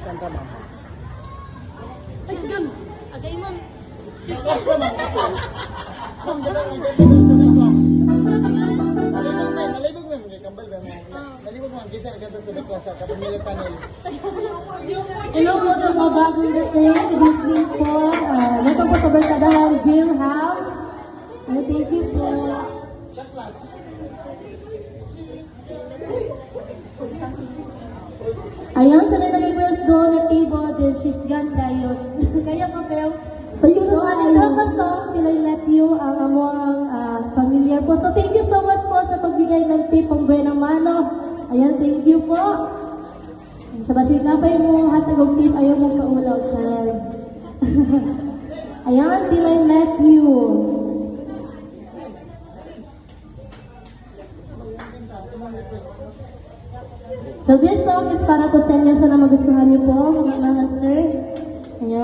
kanta ma'am. Ay, gan. Agay man. Flash naman, flash. Ma'am, dalawa ang ganda sa flash. Nalibog ma'am, kay kambal ba ma'am? Nalibog ma'am, kita ang ganda sa flash sa Kapamilya Channel. Hello po sa mga bagong dating. Good evening po. Welcome po sa Barkadahan Bill House. Thank you po. Flash. Ayan, sa nag-request doon na table din, she's ganda yun. Kaya pa kayo. So, ano pa song, Tilay Matthew, ang among familiar po. So, thank you so much po sa pagbigay ng tip ang buwan ng mano. Ayan, thank you po. Sa basig na pa yung hatag og tip, ayaw mong kaulaw, Charles. Ayan, Tilay Matthew. So, this song is para po sa inyo. Sana magustuhan niyo po, mga sir. Ayan.